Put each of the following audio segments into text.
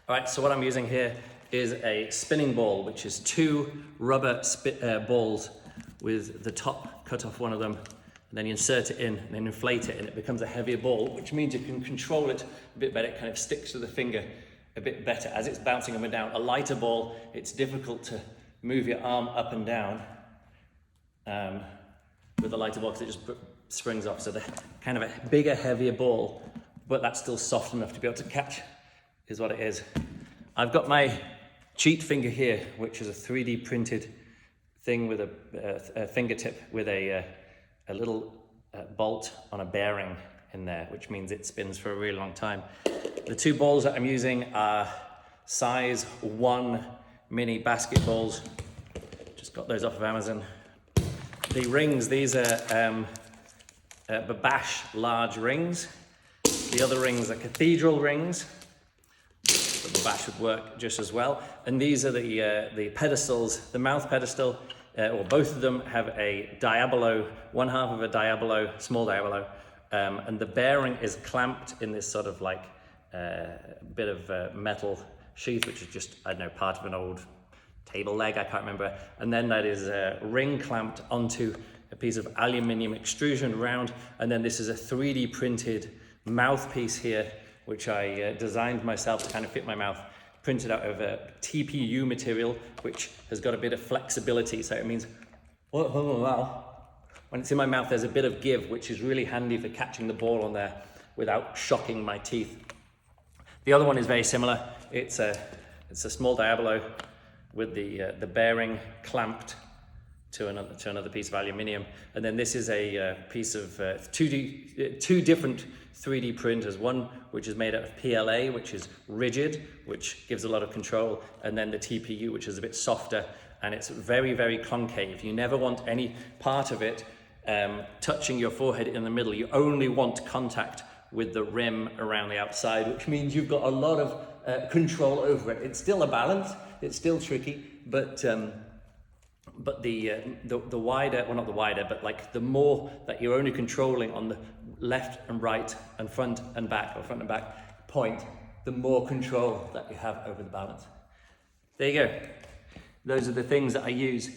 All right, so what I'm using here is a spinning ball, which is two rubber balls with the top cut off one of them, and then you insert it in and then inflate it, and it becomes a heavier ball, which means you can control it a bit better. It kind of sticks to the finger a bit better as it's bouncing up and down. A lighter ball, it's difficult to move your arm up and down with a lighter ball because it just springs off. So the kind of a bigger, heavier ball, but that's still soft enough to be able to catch, is what it is. I've got my cheat finger here, which is a 3D printed thing with a fingertip with a little bolt on a bearing in there, which means it spins for a really long time. The two balls that I'm using are size 1 mini basketballs. Just got those off of Amazon. The rings, these are Babash large rings. The other rings are cathedral rings. The Babash would work just as well. And these are the pedestals, the mouth pedestal, or both of them have a diabolo, one half of a diabolo, small diabolo, and the bearing is clamped in this sort of like bit of metal sheath, which is just, I don't know, part of an old table leg, I can't remember. And then that is ring clamped onto a piece of aluminium extrusion round. And then this is a 3D printed mouthpiece here, which I designed myself to kind of fit my mouth, printed out of a TPU material, which has got a bit of flexibility. So it means, when it's in my mouth, there's a bit of give, which is really handy for catching the ball on there without shocking my teeth. The other one is very similar. It's a small diabolo with the bearing clamped to another piece of aluminium. And then this is a piece of two different 3D printers, one which is made out of PLA, which is rigid, which gives a lot of control, and then the TPU, which is a bit softer, and it's very, very concave. You never want any part of it touching your forehead in the middle. You only want contact with the rim around the outside, which means you've got a lot of control over it. It's still a balance, it's still tricky, but the wider, well, not the wider, but like the more that you're only controlling on the left and right and front and back, or front and back point, the more control that you have over the balance. There you go. Those are the things that I use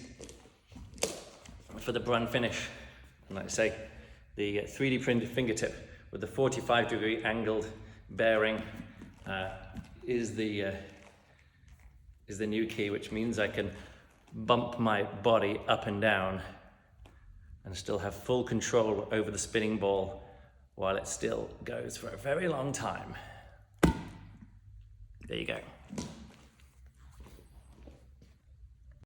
for the Brunn Finish. And like I say, the 3D printed fingertip with the 45-degree angled bearing is the new key, which means I can bump my body up and down and still have full control over the spinning ball while it still goes for a very long time. There you go.